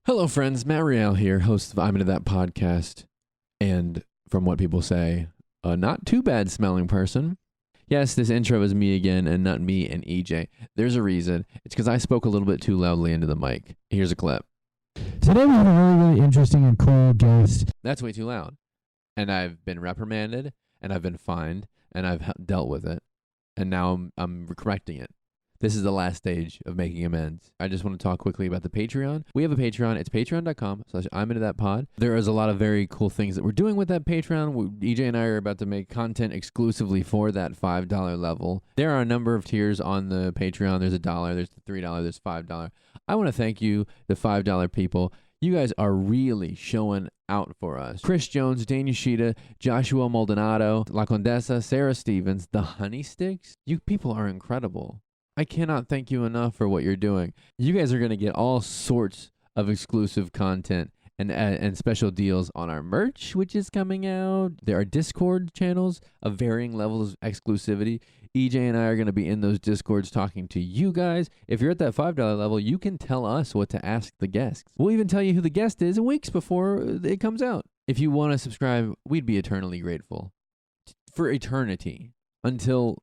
Hello, friends. Matt Rial here, host of I'm Into That podcast, and from what people say, a not too bad smelling person. Yes, this intro is me again, and not me and EJ. There's a reason. It's because I spoke a little bit too loudly into the mic. Here's a clip. Today we have a really interesting and cool guest. That's way too loud. And I've been reprimanded, and I've been fined, and I've dealt with it, and now I'm correcting it. This is the last stage of making amends. I just want to talk quickly about the Patreon. We have a Patreon. It's patreon.com/I'mIntoThatPod. There is a lot of very cool things that we're doing with that Patreon. EJ and I are about to make content exclusively for that $5 level. There are a number of tiers on the Patreon. There's $1, there's the $3, there's $5. I want to thank you, the $5 people. You guys are really showing out for us. Chris Jones, Dan Yoshida, Joshua Maldonado, La Condesa, Sarah Stevens, the Honey Sticks. You people are incredible. I cannot thank you enough for what you're doing. You guys are going to get all sorts of exclusive content and special deals on our merch, which is coming out. There are Discord channels of varying levels of exclusivity. EJ and I are going to be in those Discords talking to you guys. If you're at that $5 level, you can tell us what to ask the guests. We'll even tell you who the guest is weeks before it comes out. If you want to subscribe, we'd be eternally grateful. For eternity. Until,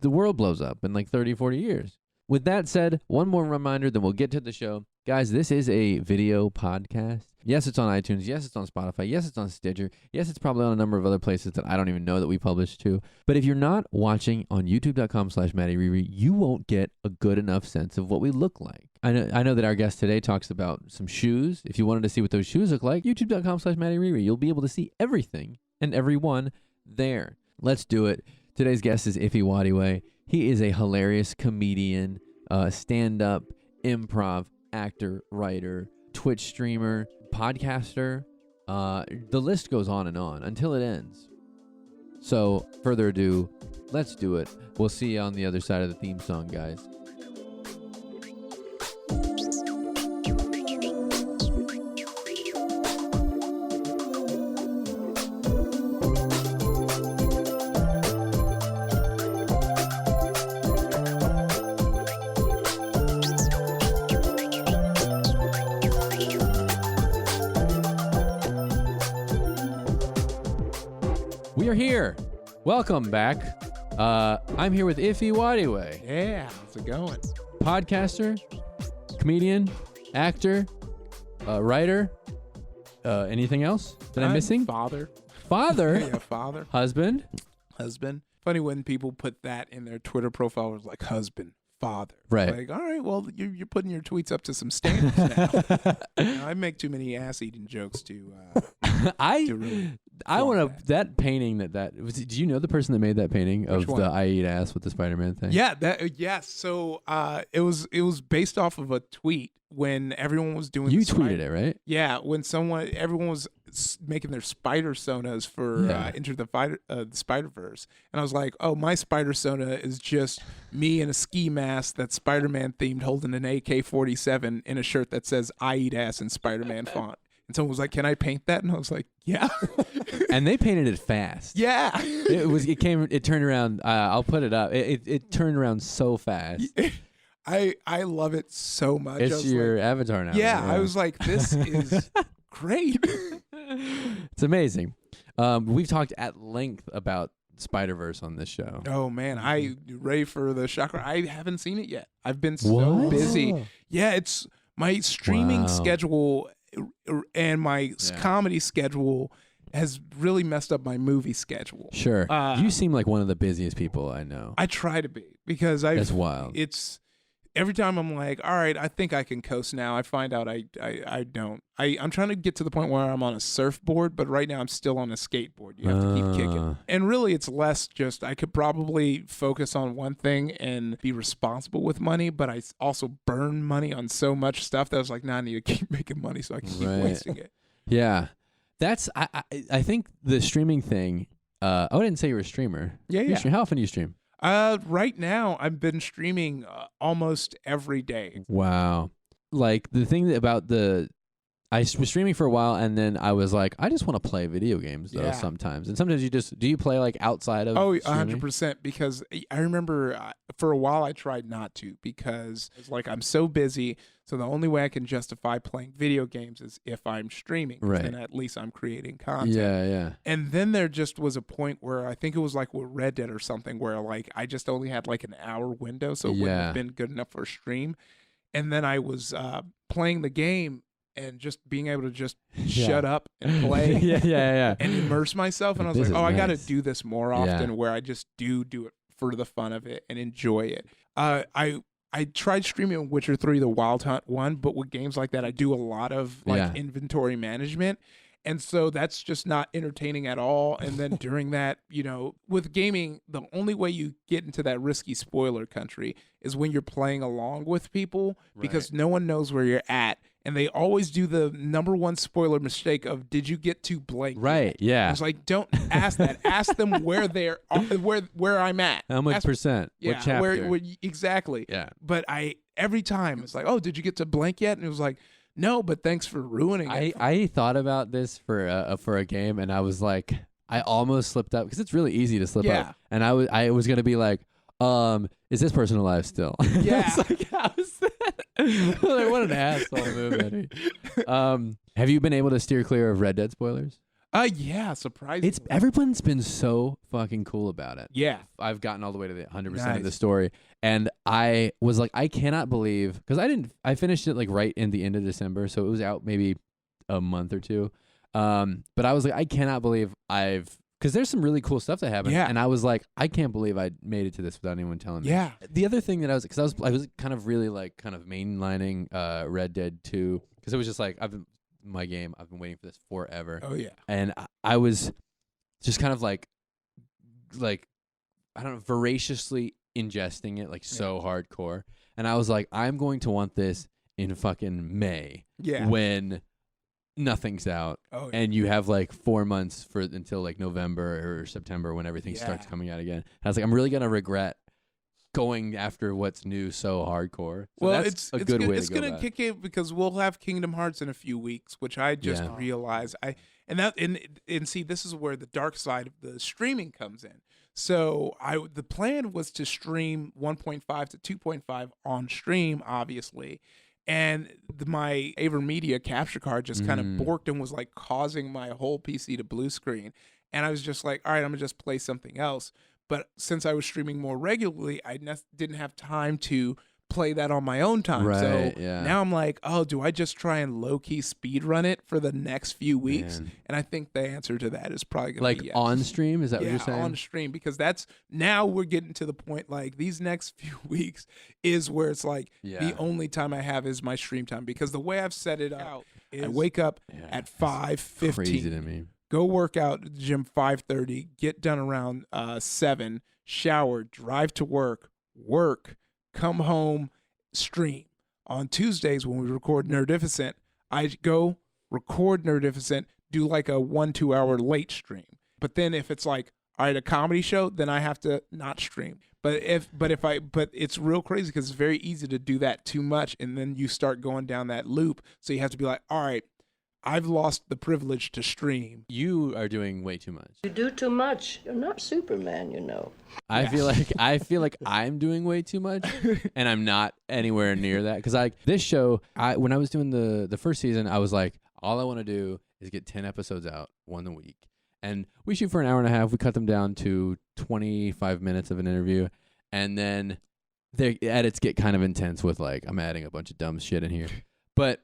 the world blows up in like 30, 40 years. With that said, one more reminder, then we'll get to the show. Guys, this is a video podcast. Yes, it's on iTunes. Yes, it's on Spotify. Yes, it's on Stitcher. Yes, it's probably on a number of other places that I don't even know that we publish to. But if you're not watching on youtube.com/MattyRiri, you won't get a good enough sense of what we look like. I know that our guest today talks about some shoes. If you wanted to see what those shoes look like, youtube.com/MattyRiri. You'll be able to see everything and everyone there. Let's do it. Today's guest is Ify Nwadiwe. He is a hilarious comedian, stand-up, improv, actor, writer, Twitch streamer, podcaster. The list goes on and on until it ends. So, further ado, let's do it. We'll see you on the other side of the theme song, guys. We are here. Welcome back. I'm here with Ify Nwadiwe. Yeah, how's it going? Podcaster, comedian, actor, writer. Anything else that I'm missing? Father. Father? Yeah, father. Husband? Husband. Funny when people put that in their Twitter profile, was like husband, father. Right. Like, all right, well, you're putting your tweets up to some standards now. I make too many ass-eating jokes to I want to that painting that was. Do you know the person that made that painting of the I eat ass with the Spider-Man thing? Yeah, yes. So it was based off of a tweet when everyone was doing. You tweeted it, right? Yeah, when everyone was making their spider sonas for Enter the Spider-Verse, and I was like, oh, my spider sona is just me in a ski mask that's Spider-Man themed, holding an AK-47 in a shirt that says I eat ass in Spider-Man font. And someone was like, "Can I paint that?" And I was like, "Yeah." And they painted it fast. Yeah. It turned around. I'll put it up. It turned around so fast. I love it so much. It's your avatar now. Yeah, I was like, this is great. It's amazing. We've talked at length about Spider-Verse on this show. Oh man, I ready for the shocker. I haven't seen it yet. I've been so busy. Yeah, it's my streaming schedule and my comedy schedule has really messed up my movie schedule. Sure. You seem like one of the busiest people I know. I try to be because that's wild. It's every time I'm like, all right, I think I can coast now. I find out I don't. I'm trying to get to the point where I'm on a surfboard, but right now I'm still on a skateboard. You have to keep kicking. And really, it's less just I could probably focus on one thing and be responsible with money, but I also burn money on so much stuff that I was like, nah, I need to keep making money so I can keep wasting it. Yeah. That's, I think the streaming thing, I didn't say you were a streamer. Yeah. How often do you stream? Right now, I've been streaming almost every day. Wow. Like the thing about I was streaming for a while, and then I was like, I just want to play video games though sometimes. And sometimes do you play like outside of? Oh, streaming? 100%. Because I remember for a while I tried not to because it's like I'm so busy. So the only way I can justify playing video games is if I'm streaming. Right. Then at least I'm creating content. Yeah. And then there just was a point where I think it was like with Red Dead or something where like I just only had like an hour window, so it wouldn't have been good enough for a stream. And then I was playing the game and just being able to just shut up and play and immerse myself. And I was like, I got to do this more often where I just do it for the fun of it and enjoy it. I tried streaming Witcher 3, the Wild Hunt one, but with games like that, I do a lot of like inventory management. And so that's just not entertaining at all. And then during that, with gaming, the only way you get into that risky spoiler country is when you're playing along with people because no one knows where you're at. And they always do the number one spoiler mistake of, did you get to blank? Right, yeah. It's like, don't ask that. Ask them where they're, where I'm at. How much percent? Yeah, what chapter? Where, exactly. Yeah. But every time, it's like, oh, did you get to blank yet? And it was like, no, but thanks for ruining it. I thought about this for a game, and I was like, I almost slipped up because it's really easy to slip up. And I was gonna be like, is this person alive still? Yeah. It's like, how is that? Like, what an asshole move, Eddie. Have you been able to steer clear of Red Dead spoilers? Yeah, surprisingly. Everyone's been so fucking cool about it. Yeah. I've gotten all the way to the 100% of the story, and I was like, I cannot believe, because I finished it like right in the end of December, so it was out maybe a month or two. But I was like, I cannot believe because there's some really cool stuff that happened. Yeah. And I was like, I can't believe I made it to this without anyone telling me. Yeah. The other thing that I was kind of really like kind of mainlining Red Dead 2, because it was just like, I've been waiting for this forever. Oh yeah. And I was just kind of like I don't know, voraciously ingesting it like so hardcore. And I was like, I'm going to want this in fucking May. Yeah. When nothing's out. Oh, yeah. And you have like 4 months until like November or September when everything starts coming out again. And I was like, I'm really gonna regret going after what's new so hardcore. So well, that's a good way to go. It's gonna kick in because we'll have Kingdom Hearts in a few weeks, which I just realized. And see, this is where the dark side of the streaming comes in. So the plan was to stream 1.5 to 2.5 on stream, obviously. And my AverMedia capture card just kind of borked and was like causing my whole PC to blue screen. And I was just like, all right, I'm going to just play something else. But since I was streaming more regularly, I didn't have time to play that on my own time. Right, so now I'm like, oh, do I just try and low-key speed run it for the next few weeks? Man. And I think the answer to that is probably going to be yes. On stream? Is that what you're saying? On stream, because now we're getting to the point, like, these next few weeks is where it's like the only time I have is my stream time, because the way I've set it out is I wake up at 5:15. Crazy to me. Go work out at the gym 5:30, get done around 7, shower, drive to work, come home, stream. On Tuesdays when we record Nerdificent, I go record Nerdificent, do like a 1-2 hour late stream. But then if it's like, all right, a comedy show, then I have to not stream. But it's real crazy because it's very easy to do that too much, and then you start going down that loop. So you have to be like, all right, I've lost the privilege to stream. You are doing way too much. You do too much. You're not Superman, you know. I feel like I'm doing way too much, and I'm not anywhere near that. Because this show, when I was doing the first season, I was like, all I want to do is get 10 episodes out, one a week. And we shoot for an hour and a half. We cut them down to 25 minutes of an interview, and then the edits get kind of intense with like I'm adding a bunch of dumb shit in here, but.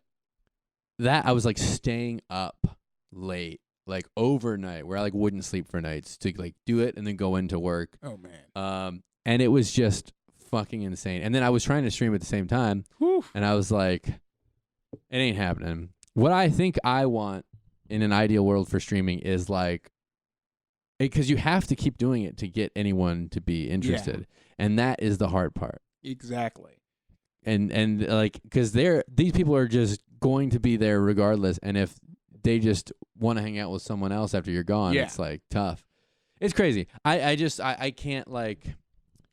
That I was like staying up late, like overnight, where I like wouldn't sleep for nights to like do it and then go into work. Oh man. And it was just fucking insane. And then I was trying to stream at the same time, and I was like, it ain't happening. What I think I want in an ideal world for streaming is like, because you have to keep doing it to get anyone to be interested, and that is the hard part. Exactly. And like, because these people are just going to be there regardless, and if they just want to hang out with someone else after you're gone, it's like tough. It's crazy. I can't like.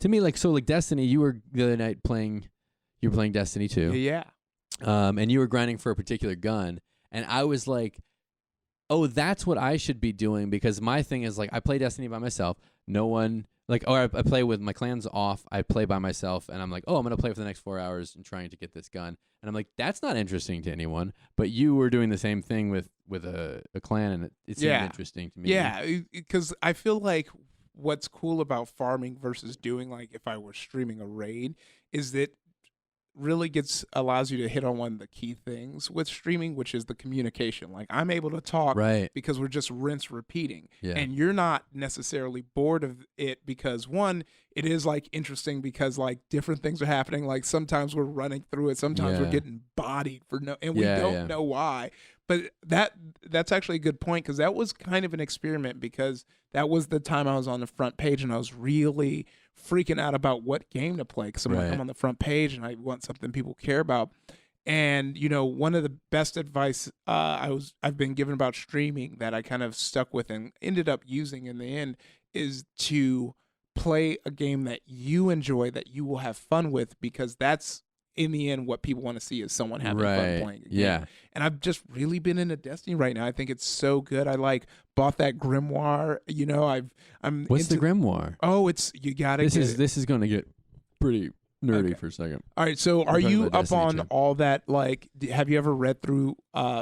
To me, like, so like Destiny, you were the other night playing Destiny 2. Yeah. And you were grinding for a particular gun, And I was like, oh, that's what I should be doing, because my thing is like I play Destiny by myself. No one like, or I play with my clans off. I play by myself, and I'm like, oh, I'm gonna play for the next 4 hours and trying to get this gun. And I'm like, that's not interesting to anyone. But you were doing the same thing with a clan, and it seemed interesting to me. Yeah, because I feel like what's cool about farming versus doing like if I were streaming a raid is that really allows you to hit on one of the key things with streaming, which is the communication. Like I'm able to talk because we're just rinse repeating, and you're not necessarily bored of it because one, it is like interesting because like different things are happening. Like sometimes we're running through it, sometimes we're getting bodied and we don't know why. But that's actually a good point, because that was kind of an experiment, because that was the time I was on the front page and I was really freaking out about what game to play, because I'm like, I'm on the front page and I want something people care about. And you know, one of the best advice I've been given about streaming that I kind of stuck with and ended up using in the end is to play a game that you enjoy, that you will have fun with, because that's in the end what people want to see is someone having fun playing a game. Yeah. And I've just really been into Destiny right now. I think it's so good. I like bought that grimoire. You know, I'm What's the grimoire? Oh, you gotta This is gonna get pretty nerdy for a second. All right, so are you up on Champ. all that? Like, have you ever read through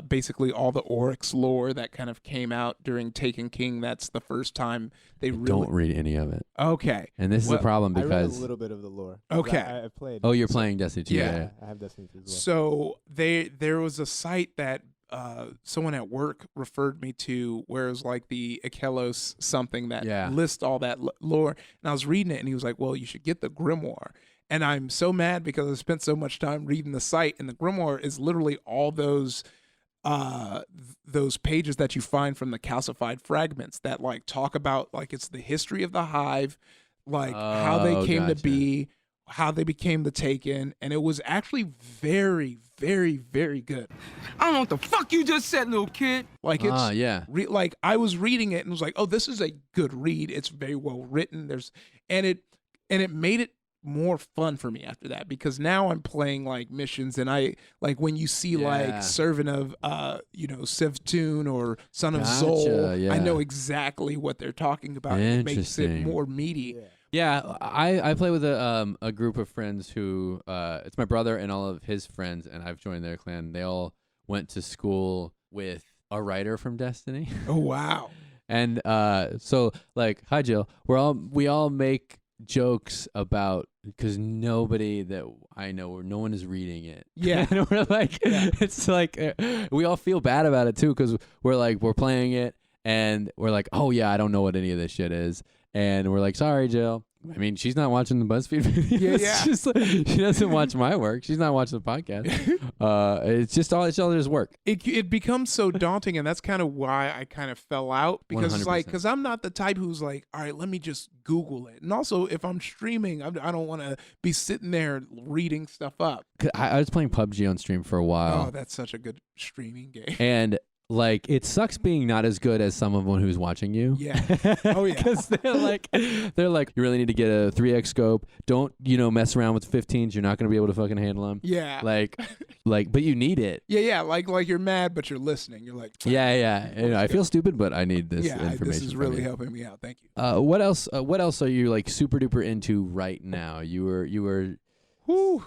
basically all the Oryx lore that kind of came out during Taken King? That's the first time they really don't read any of it. Okay, and this is the problem I read because a little bit of the lore. Okay, I played. Oh, you're playing Destiny 2. Yeah. I have Destiny 2 as well. So there was a site that someone at work referred me to, where it was like the Akelos something that lists all that lore, and I was reading it, and he was like, "Well, you should get the grimoire." And I'm so mad because I spent so much time reading the site, and the grimoire is literally all those pages that you find from the calcified fragments that like talk about like it's the history of the hive, like how they came to be, how they became the Taken, and it was actually very, very, very good. I don't know what the fuck you just said, little kid. Like it's like I was reading it and was like, oh, this is a good read. It's very well written. And it made it more fun for me after that, because now I'm playing like missions, and I like when you see like servant of Sivtun or son of Zol, I know exactly what they're talking about. It makes it more meaty. Yeah, I play with a group of friends who it's my brother and all of his friends, and I've joined their clan. They all went to school with a writer from Destiny. Oh wow. And so like, hi Jill, we all make jokes about, because nobody that I know, or no one is reading it. Yeah. And we're like, it's like we all feel bad about it too, because we're playing it and we're like, oh yeah, I don't know what any of this shit is, and we're like, sorry Jill. I mean, she's not watching the BuzzFeed videos. Yeah. She's like, she doesn't watch my work. She's not watching the podcast. It's all there's work. It becomes so daunting, and that's kind of why I kind of fell out, because 100%. It's like, because I'm not the type who's like, all right, let me just Google it. And also, if I'm streaming, I don't want to be sitting there reading stuff up. I was playing PUBG on stream for a while. Oh, that's such a good streaming game. And like, it sucks being not as good as someone who's watching you. Yeah. Oh yeah. Because they're like, you really need to get a 3x scope. Don't mess around with 15s. You're not gonna be able to fucking handle them. Yeah. Like, but you need it. Yeah. Like you're mad, but you're listening. You're like, yeah. I feel stupid, but I need this information. This is really helping me out. Thank you. What else are you like super duper into right now? You were.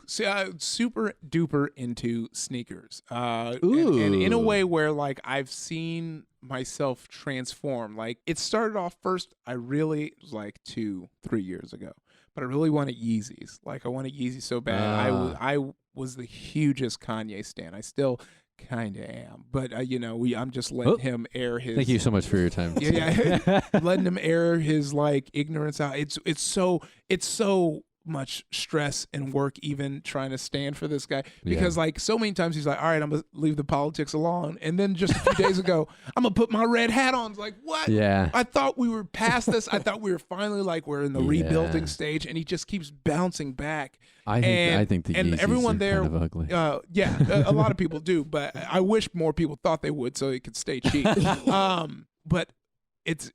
Super duper into sneakers. And in a way where like I've seen myself transform. Like it started off first, it was like 2-3 years ago, but I really wanted Yeezys. Like I wanted Yeezys so bad. I was the hugest Kanye stan. I still kind of am, but I'm just letting him air his. Thank you so much for your time. Yeah. Letting him air his like ignorance out. It's so much stress and work even trying to stand for this guy, because like so many times he's like, all right, I'm gonna leave the politics alone, and then just a few days ago, I'm gonna put my red hat on. It's like, what? Yeah, I thought we were past this. I thought we were finally like, we're in the rebuilding stage, and he just keeps bouncing back. I think the Yeezys everyone are there kind of ugly. A lot of people do, but I wish more people thought they would, so it could stay cheap. But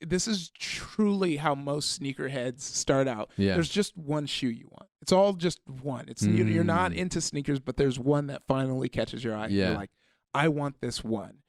this is truly how most sneakerheads start out. Yeah. There's just one shoe you want. It's all just one. It's you're not into sneakers, but there's one that finally catches your eye. Yeah. You're like, I want this one.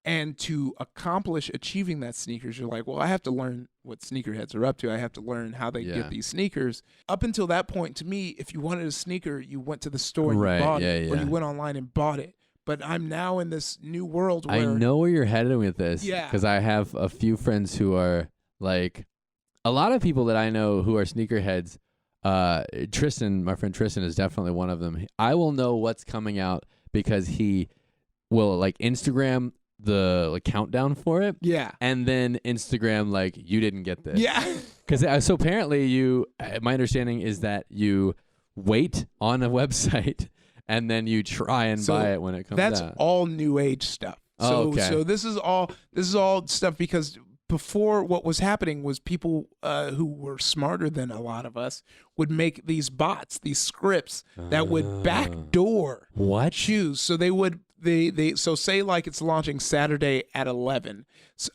And to accomplish achieving that sneakers, you're like, well, I have to learn what sneakerheads are up to. I have to learn how they get these sneakers. Up until that point, to me, if you wanted a sneaker, you went to the store and you bought it, or you went online and bought it. But I'm now in this new world where... I know where you're headed with this. Yeah. Because I have a few friends who are like... A lot of people that I know who are sneakerheads, Tristan, my friend Tristan, is definitely one of them. I will know what's coming out because he will like Instagram the like countdown for it. Yeah. And then Instagram like, you didn't get this. Yeah. Because so apparently you, my understanding is that you wait on a website and then you try and buy it when it comes out. That's all new age stuff. So this is all stuff because before what was happening was people who were smarter than a lot of us would make these bots, these scripts that would backdoor shoes. So they would so say like it's launching Saturday at 11,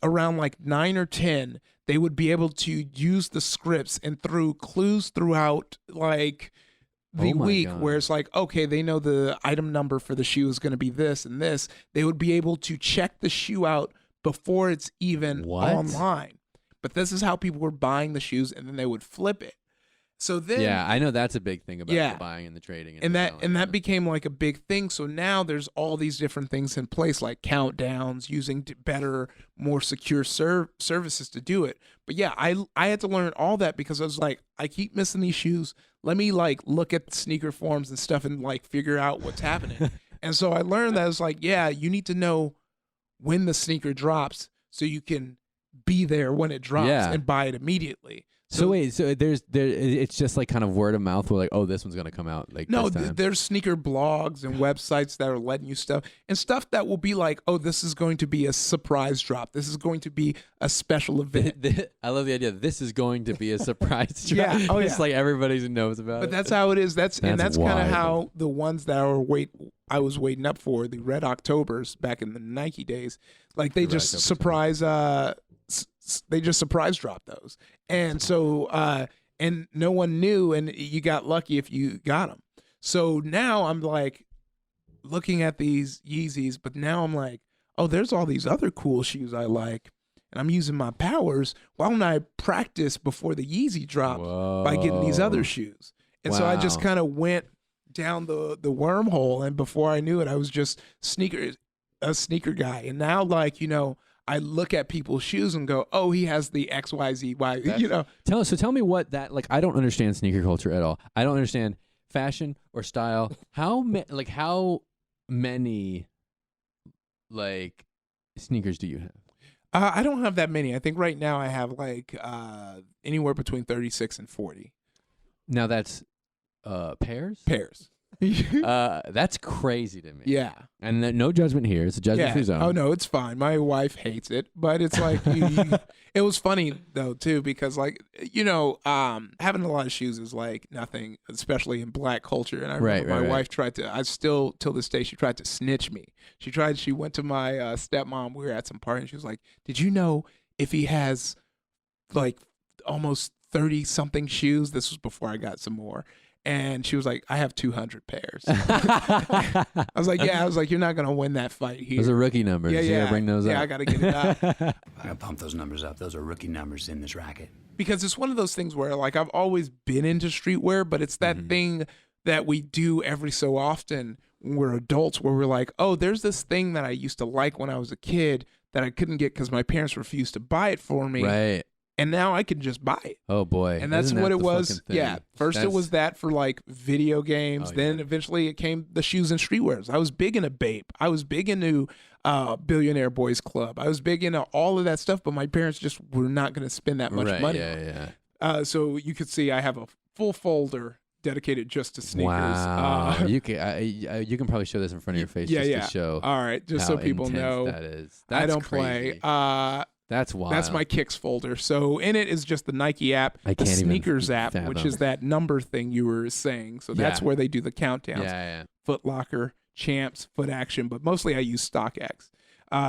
around like 9 or 10, they would be able to use the scripts and through clues throughout like the week where it's like, okay, they know the item number for the shoe is going to be this and this. They would be able to check the shoe out before it's even online. But this is how people were buying the shoes, and then they would flip it. So then, I know that's a big thing about the buying and the trading, and that became like a big thing. So now there's all these different things in place, like countdowns, using better, more secure services to do it. But yeah, I had to learn all that because I was like, I keep missing these shoes. Let me like look at the sneaker forums and stuff and like figure out what's happening. And so I learned that it's like, yeah, you need to know when the sneaker drops so you can be there when it drops and buy it immediately. So wait, so it's just like kind of word of mouth where like, oh, this one's going to come out like no, this time. There's sneaker blogs and websites that are letting you stuff and stuff that will be like, oh, this is going to be a surprise drop. This is going to be a special event. I love the idea. This is going to be a surprise drop. It's like everybody knows about it. But that's how it is. That's kind of how the ones that I was waiting up for, the Red Octobers back in the Nike days, like they just surprise drop those. And so and no one knew, and you got lucky if you got them. So now I'm like looking at these Yeezys, but now I'm like, oh, there's all these other cool shoes I like, and I'm using my powers. Why don't I practice before the Yeezy drops by getting these other shoes? And so I just kind of went down the wormhole, and before I knew it, I was just a sneaker guy. And now, like, I look at people's shoes and go, oh, he has the XYZ, Tell me what that, like, I don't understand sneaker culture at all. I don't understand fashion or style. How many like sneakers do you have? I don't have that many. I think right now I have like anywhere between 36 and 40. Now that's pairs? Pairs. That's crazy to me. Yeah. And no judgment here. It's a judgment-free zone. Oh, no, it's fine. My wife hates it, but it's like, it was funny though, too, because like, having a lot of shoes is like nothing, especially in black culture. And I remember my wife tried to, till this day, she tried to snitch me. She went to my stepmom. We were at some party and she was like, did you know if he has like almost 30 something shoes? This was before I got some more. And she was like, I have 200 pairs. I was like, you're not going to win that fight here. Those are rookie numbers. Yeah. You got to bring those up. Yeah, I got to get it up. I got to pump those numbers up. Those are rookie numbers in this racket. Because it's one of those things where, like, I've always been into streetwear, but it's that thing that we do every so often when we're adults where we're like, oh, there's this thing that I used to like when I was a kid that I couldn't get because my parents refused to buy it for me. Right. And now I can just buy it. Oh, boy. And that's what it was. Yeah. First it was that for like video games. Then eventually it came the shoes and streetwears. I was big into Bape. I was big into Billionaire Boys Club. I was big into all of that stuff, but my parents just were not going to spend that much money. Yeah. So you could see I have a full folder dedicated just to sneakers. Wow. You can probably show this in front of your face to show. All right. Just so people know. That is. That's I don't crazy. play. That's wild. That's my Kicks folder. So in it is just the Nike app, the Sneakers app, which is that number thing you were saying. So that's where they do the countdowns. Yeah. Foot Locker, Champs, Foot Action, but mostly I use StockX.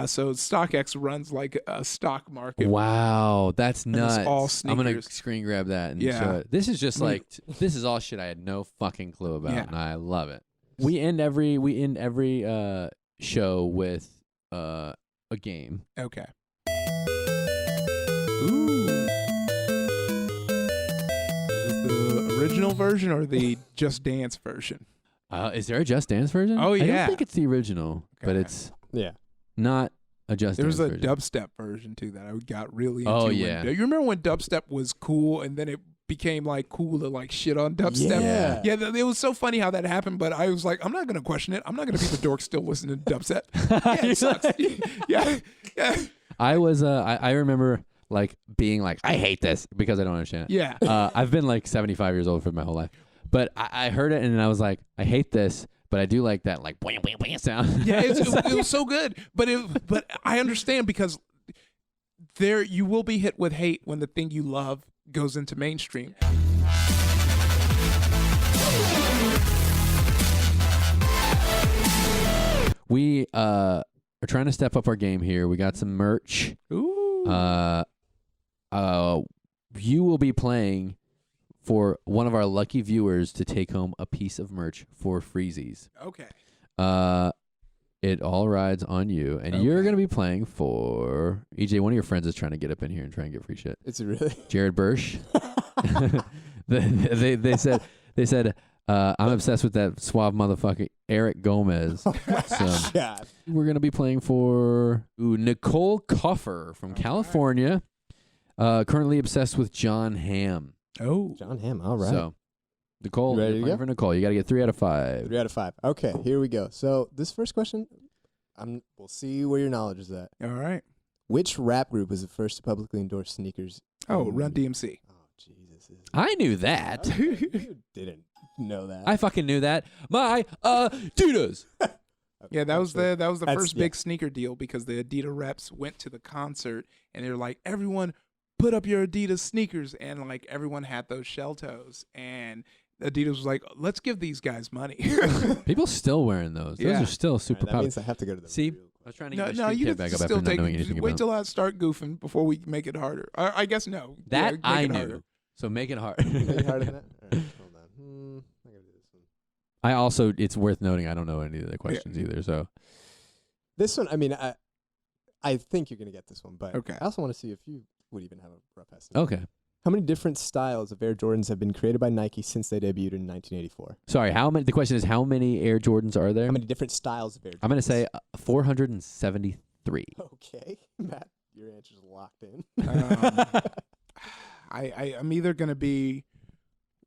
So StockX runs like a stock market. Wow, that's nuts. It's all sneakers. I'm gonna screen grab that and show it. This is just like this is all shit I had no fucking clue about, and I love it. We end every show with a game. Okay. Ooh. Is this the original version or the Just Dance version? Is there a Just Dance version? Oh, I yeah. don't think it's the original, but Okay. it's Yeah. not a Just There Dance was a version. dubstep version too that I got really into. Oh, when- yeah. you remember when dubstep was cool and then it became like cool to like shit on dubstep? Yeah. Yeah, it was so funny how that happened, but I was like, I'm not gonna question it. I'm not gonna be the dork still listening to dubstep. Yeah, it sucks. yeah. I was I remember like being like, I hate this because I don't understand it. Yeah. I've been like 75 years old for my whole life, but I heard it and I was like, I hate this, but I do like that like wham wham wham sound. Yeah, it was so good, but I understand because there you will be hit with hate when the thing you love goes into mainstream. We are trying to step up our game here. We got some merch. Ooh. You will be playing for one of our lucky viewers to take home a piece of merch for Freezies. Okay. It all rides on you, and you're gonna be playing for EJ. One of your friends is trying to get up in here and try and get free shit. It's really Jared Bursch. they said I'm obsessed with that suave motherfucker Eric Gomez. So God. we're gonna be playing for Nicole Cuffer from California. Currently obsessed with John Hamm. Oh. John Hamm. All right. So Nicole, You ready you're to playing go? for Nicole. You got to get 3 out of 5. 3 out of 5. Okay, here we go. So this first question, we'll see where your knowledge is at. All right. Which rap group was the first to publicly endorse sneakers? Oh, Run DMC. Oh, Jesus. I knew that. You didn't know that. I fucking knew that. My Adidas. Okay, Yeah, that was the that's- first yeah. big sneaker deal because the Adidas reps went to the concert and they were like, everyone put up your Adidas sneakers, and like everyone had those shell toes, and Adidas was like, let's give these guys money. People still wearing those. Those Yeah. are still super All right, that popular. means I have to go to the See, real- I was trying to no, get no, my you street can kid back up still after not take knowing anything wait about till I start goofing before we make it harder. I guess no. that. Yeah, make I it knew. harder. So make it hard. Any harder than that? All right, hold on. I gotta do this one. I also, it's worth noting, I don't know any of the questions either. So This one, I mean, I think you're gonna get this one, but Okay. I also want to see if you would even have a rough estimate. okay. How many different styles of Air Jordans have been created by Nike since they debuted in 1984? Sorry. How many? The question is, how many Air Jordans are there? How many different styles of Air Jordans? I'm gonna say 473. Okay, Matt, your answer's locked in. I'm either gonna be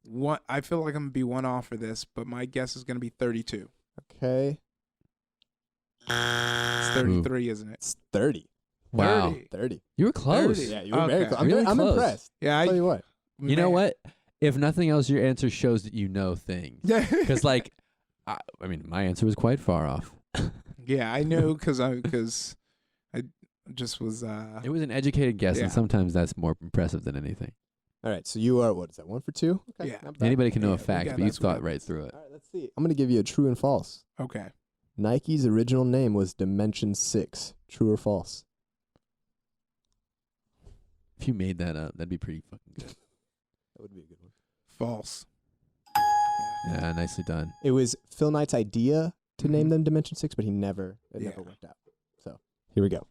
one. I feel like I'm gonna be one off for this, but my guess is gonna be 32. Okay, It's 33, isn't it? it's 30. Wow. 30. 30. You were close. 30. Yeah, you were very Okay. close. I'm, Really I'm close. impressed. Yeah, I'll tell you what. You know man. what? If nothing else, your answer shows that you know things. Yeah, Because, like, I mean, my answer was quite far off. yeah, I knew because I just was. It was an educated guess, Yeah. and sometimes that's more impressive than anything. All right, so you are, what is that, 1 for 2? Okay, Yeah. not bad. Anybody can know Yeah, a fact, yeah, but you that's what thought it right is. through it. All right, let's see. I'm going to give you a true and false. Okay. Nike's original name was Dimension 6. True or false? If you made that up, that'd be pretty fucking good. That would be a good one. False. Yeah, nicely done. It was Phil Knight's idea to name Mhm. them Dimension 6, but it never Yeah. worked out. So here we go.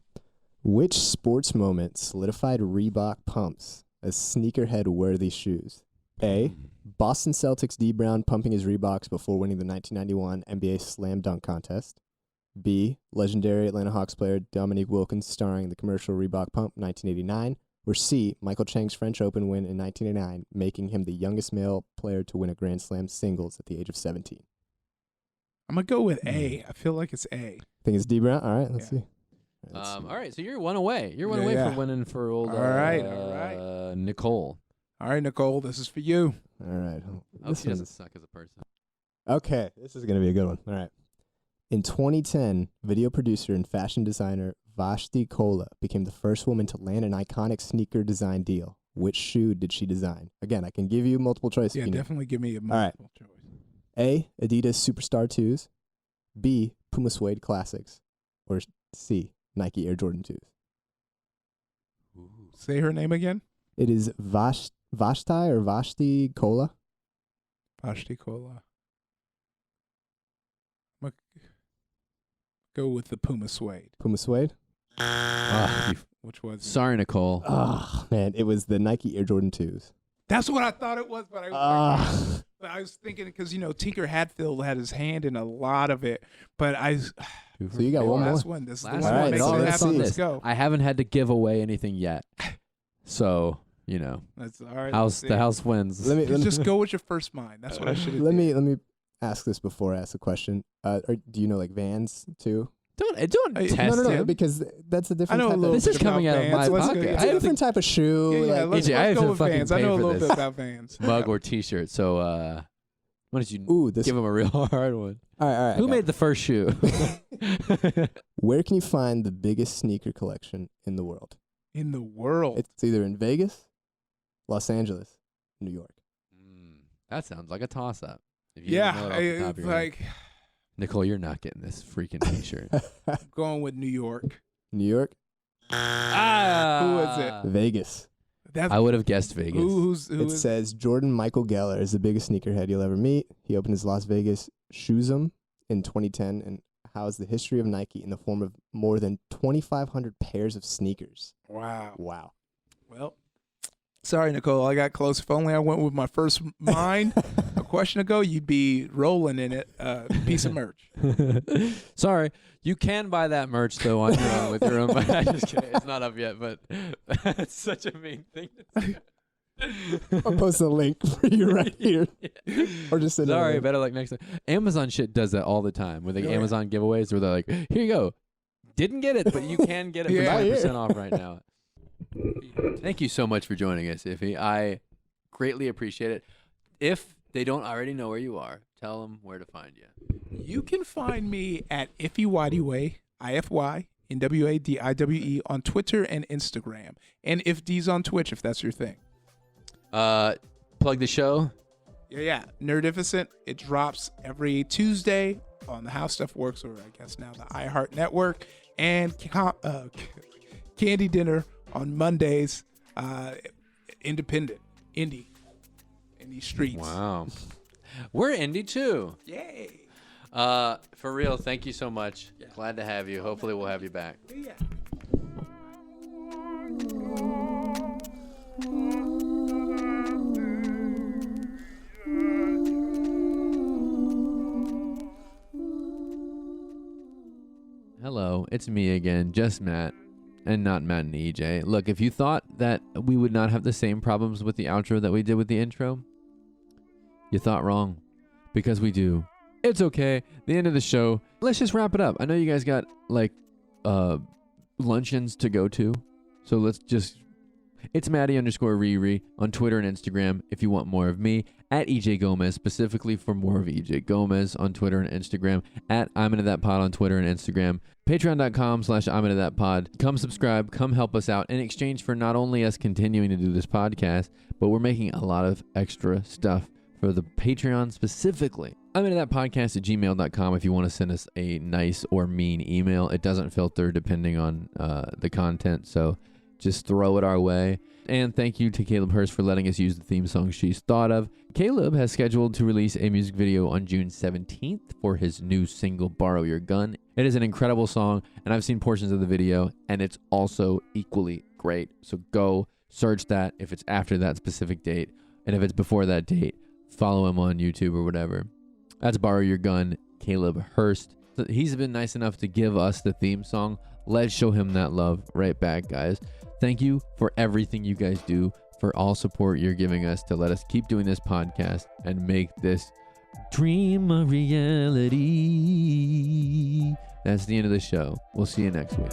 Which sports moment solidified Reebok pumps as sneakerhead-worthy shoes? A. Boston Celtics D. Brown pumping his Reeboks before winning the 1991 NBA Slam Dunk Contest. B. Legendary Atlanta Hawks player Dominique Wilkins starring in the commercial Reebok Pump 1989. Or C. Michael Chang's French Open win in 1989, making him the youngest male player to win a Grand Slam singles at the age of 17. I'm gonna go with A. I feel like it's A. Think it's D. Brown? All right, let's Yeah. see. Let's see. All right, so you're one away. You're one Yeah, away yeah. from winning for old All right. Nicole. All right, Nicole, this is for you. All right. I hope This she one- doesn't suck as a person. Okay, this is going to be a good one. All right. In 2010, video producer and fashion designer Vashti Kola became the first woman to land an iconic sneaker design deal. Which shoe did she design? Again, I can give you multiple choice. Yeah, if you need. definitely give me a right. multiple choice. A. Adidas Superstar 2s. B. Puma Suede Classics. Or C. Nike Air Jordan 2s. Say her name again. It is Vashti or Vashti Kola. Vashti Kola. I'm Go with the Puma Suede. Puma Suede? Which was it? Sorry, Nicole. Oh, man. It was the Nike Air Jordan 2s. That's what I thought it was, but I was thinking because, Tinker Hatfield had his hand in a lot of it, but So you got one more. last one. This is the Last one one. that makes All it right, happen. let's Let's this. go. I haven't had to give away anything yet. So, That's all right. the house wins. Let me Just go with your first mind. That's what I should have let me ask this before I ask the question. Do you know like Vans too? Don't Hey, test no, him. because that's a different. I know a type little This bit is coming about out of Vans. my Let's go- pocket. yeah, It's a different type of shoe. Yeah, like, let's AJ, I have go to with fucking Vans. I pay know a for little this. bit about Vans. Mug or T-shirt. So, why don't you this. give him a real hard one? All right. Who made the first shoe? Where can you find the biggest sneaker collection in the world? In the world. It's either in Vegas, Los Angeles, New York. That sounds like a toss-up. If you don't know it off the top it's of your head. like Nicole, you're not getting this freaking T-shirt. going with New York. New York, Who is it? Vegas. That's I would have guessed Vegas. who It is says Jordan Michael Geller is the biggest sneakerhead you'll ever meet. He opened his Las Vegas Shoesum in 2010 and housed the history of Nike in the form of more than 2,500 pairs of sneakers. Wow. Wow. Well, sorry, Nicole. I got close. If only I went with my first mind a question ago, you'd be rolling in it. Piece of merch. Sorry, you can buy that merch though on your own with your own. I'm just kidding. It's not up yet, but that's such a mean thing to say. I'll post a link for you right here. Or just send it Sorry, away. better luck next time. Amazon shit does that all the time with the Oh, yeah. Amazon giveaways where they're like, here you go. Didn't get it, but you can get it for Yeah. 20% off right now. Thank you so much for joining us, Ify. I greatly appreciate it. If they don't already know where you are, tell them where to find you. You can find me at Ify Nwadiwe, Ify Nwadiwe on Twitter and Instagram, and If D's on Twitch if that's your thing. Plug the show. Yeah. Nerdificent. It drops every Tuesday on the How Stuff Works, or I guess now the iHeart Network, and Candy Dinner on Mondays. Independent, indie streets. Wow. We're indie too. Yay. For real, thank you so much. Yeah. Glad to have you. Hopefully we'll have you back. Yeah. Hello, it's me again, just Matt, and not Matt and EJ. Look, if you thought that we would not have the same problems with the outro that we did with the intro, you thought wrong, because we do. It's okay. The end of the show. Let's just wrap it up. I know you guys got like luncheons to go to, so let's just. It's Maddie_Riri on Twitter and Instagram if you want more of me. At EJ Gomez, specifically for more of EJ Gomez on Twitter and Instagram. At I'm Into That Pod on Twitter and Instagram. Patreon.com/I'm Into That Pod. Come subscribe. Come help us out in exchange for not only us continuing to do this podcast, but we're making a lot of extra stuff for the Patreon specifically. I'm Into That Podcast at gmail.com if you want to send us a nice or mean email. It doesn't filter depending on the content, so just throw it our way. And thank you to Caleb Hurst for letting us use the theme song she's thought of. Caleb has scheduled to release a music video on June 17th for his new single, Borrow Your Gun. It is an incredible song, and I've seen portions of the video, and it's also equally great. So go search that if it's after that specific date. And if it's before that date, follow him on YouTube or whatever. That's Borrow Your Gun, Caleb Hurst. He's been nice enough to give us the theme song. Let's show him that love right back, guys. Thank you for everything you guys do, for all support you're giving us to let us keep doing this podcast and make this dream a reality. That's the end of the show. We'll see you next week.